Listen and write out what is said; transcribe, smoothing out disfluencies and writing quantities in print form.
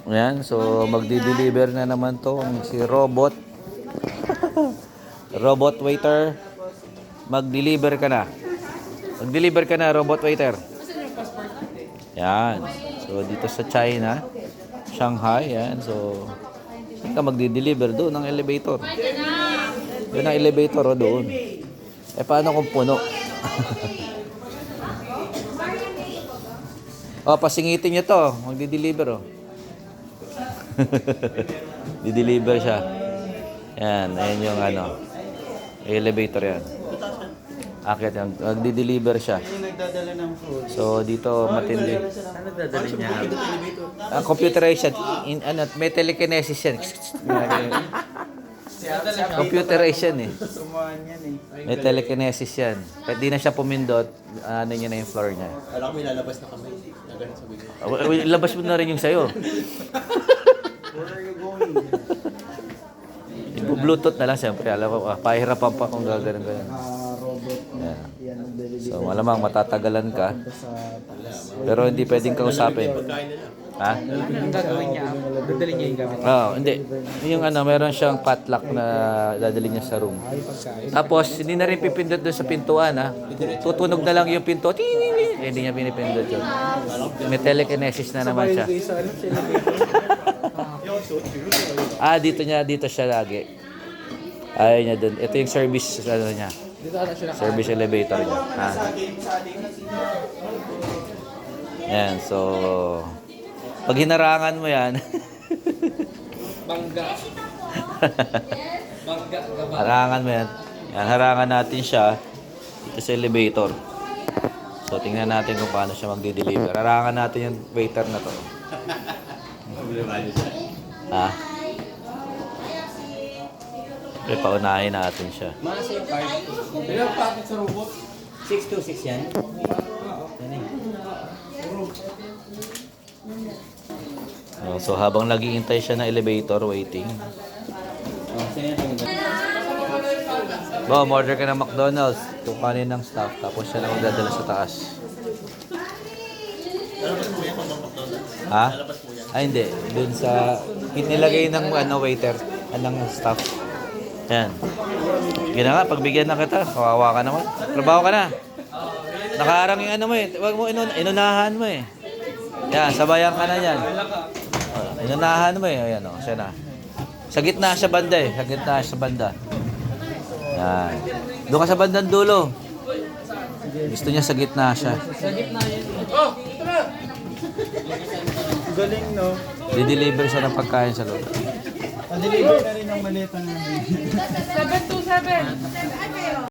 Ayan, so magdi-deliver na naman to si Robot. Robot waiter. Mag-deliver ka na. Mag-deliver ka na, Robot waiter. Yan. So dito sa China, Shanghai, yan. So saan ka magdi-deliver? Doon ang elevator. Doon ang elevator o doon. Eh paano kung puno? Oh, pasingitin niyo to. Magdi-deliver oh. Di-deliver siya. Yan, ayan yung ano. Elevator yan. Akit yan. Magdi-deliver siya. Yung nagdadala ng food. So dito matindi. Ano dadala niya? Computerization. Ano, may telekinesis yan. Computerization eh. Sumahan yan eh. May telekinesis yan. Kahit di na siya pumindot, ano niya na yung floor niya. Alam ko may lalabas na kamay. Na ganun sabi ko. Labas mo na rin yung sayo. Where are you going? Bluetooth na lang siyempre. Alam ko, pahirapan pa kung gagawin ganun. Robot na. Yeah. Yan ang delivery. So malamang matatagalan ka. Sa taas. Pero hindi pwedeng kausapin. Pagkain nila. Ha? Ang gagawin niya, dadali niya yung gamit. Oo, hindi. Yung ano, meron siyang padlock na dadali niya sa room. Tapos, hindi na rin pipindot doon sa pintuan, ha? Tutunog na lang yung pinto. Hindi niya pinipindot yun. May telekinesis na naman siya. Dito siya lagi. Ayaw niya doon. Ito yung service, ano niya. Service elevator niya. Ha? Yan, so... Pag hinarangan mo yan, Bangga. Bangga. harangan mo yan. Yan, harangan natin siya dito sa elevator. So, tingnan natin kung paano siya magdi-deliver. Harangan natin yung waiter na to. Ha? Siyempre, paunahin natin siya. Mana sa card. Pero packet sa robot. 626 yan. So, habang naghihintay siya ng elevator, waiting. Order ka ng McDonald's. Kukanin ng staff, tapos siya lang magdadala sa taas. Ha? Ay, hindi. Doon sa... Nilagay ng waiter, ng staff. Yan. Sige na nga, pagbigyan na kita. Kawawa ka naman. Trabaho ka na. Nakaharang yung ano mo eh. Huwag mo inunahan mo eh. Yan, sabayan ka na yan. Inunahan mo eh. Ayan o, siya na. Sa gitna siya banda eh. Sa gitna siya banda. Yan. Doon ka sa bandang dulo. Gusto niya sa gitna siya. Sa gitna yan. Oh! Galing, no? Di-deliver siya ng pagkain sa loob. Pa-deliver na rin ang maleta namin. 727.